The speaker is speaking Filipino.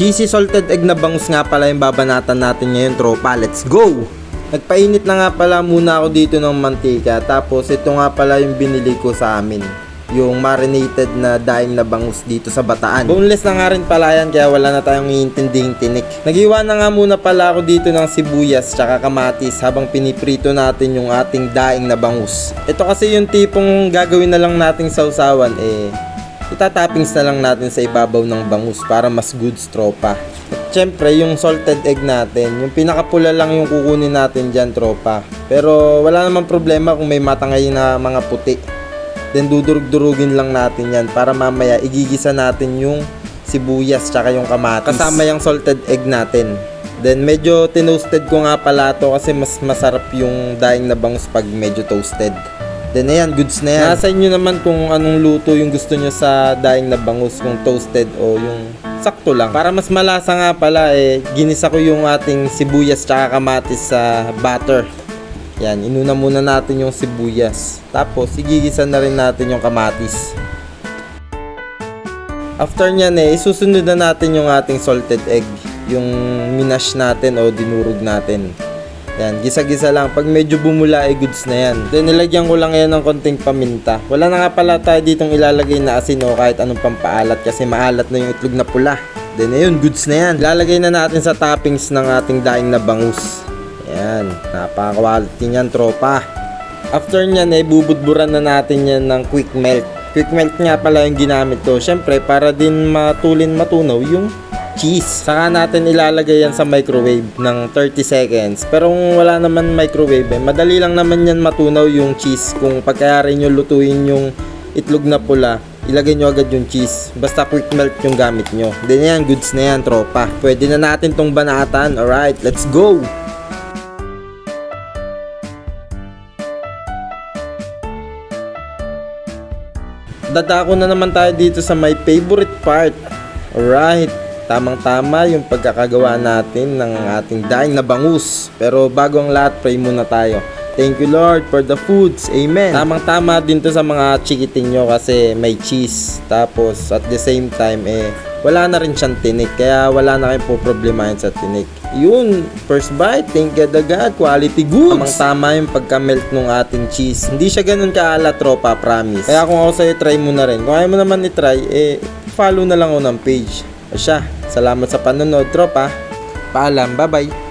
Cheesy salted egg na bangus nga pala yung babanatan natin ngayon, tropa. Let's go! Nagpainit na nga pala muna ako dito ng mantika. Tapos ito nga pala yung binili ko sa amin, yung marinated na daing na bangus dito sa Bataan. Boneless na nga rin pala yan, kaya wala na tayong iintinding tinik. Nag-iwan na nga muna pala ako dito ng sibuyas tsaka kamatis habang piniprito natin yung ating daing na bangus. Ito kasi yung tipong gagawin na lang nating sausawan, itatappings na lang natin sa ibabaw ng bangus para mas goods, tropa. At syempre yung salted egg natin, yung pinakapula lang yung kukunin natin dyan, tropa. Pero wala namang problema kung may matangay na mga puti. Then dudurug-durugin lang natin yan para mamaya igigisa natin yung sibuyas tsaka yung kamatis kasama yung salted egg natin. Then medyo tinoasted ko nga pala to kasi mas masarap yung daing na bangus pag medyo toasted. Then ayan, goods na yan. Nasa inyo naman kung anong luto yung gusto nyo sa daing na bangus, kung toasted o yung sakto lang. Para mas malasa nga pala, ginisa ko yung ating sibuyas tsaka kamatis sa butter. Yan, inuna muna natin yung sibuyas. Tapos, igigisa na rin natin yung kamatis. After nyan isusunod na natin yung ating salted egg. Yung minash natin o dinurog natin. Yan, gisa-gisa lang. Pag medyo bumula goods na yan. Then nilagyan ko lang yan ng konting paminta. Wala na nga pala tayo ditong ilalagay na asin o kahit anong pampaalat kasi maalat na yung itlog na pula. Then ayun, goods na yan. Ilalagay na natin sa toppings ng ating daing na bangus. Yan, napaka-quality niyan, tropa. After nyan bubudburan na natin yan ng quick melt. Quick melt nga pala yung ginamit ko. Syempre, para din matunaw yung cheese. Saka natin ilalagay yan sa microwave ng 30 seconds. Pero kung wala naman microwave, madali lang naman yan matunaw yung cheese. Kung pagkayari nyo lutuin yung itlog na pula, ilagay nyo agad yung cheese. Basta quick melt yung gamit nyo. Then yan, goods na yan, tropa. Pwede na natin tong banatan. Alright, let's go! Dadako na naman tayo dito sa my favorite part. Alright, tamang-tama yung pagkakagawa natin ng ating daing na bangus. Pero bago ang lahat, pray muna tayo. Thank you Lord for the foods. Amen. Tamang-tama din to sa mga chikiting nyo kasi may cheese. Tapos at the same time wala na rin siyang tinik. Kaya wala na kayong poproblemahin sa tinik. Yun, first bite, thank God agad, quality goods. Tamang-tama yung pagka-melt ng ating cheese. Hindi siya ganun kaalat, tropa, promise. Kaya kung ako sa'yo, try mo na rin. Kung ayaw mo naman i-try, follow na lang ako ng page. O siya, salamat sa panonood, tropa. Paalam, bye-bye.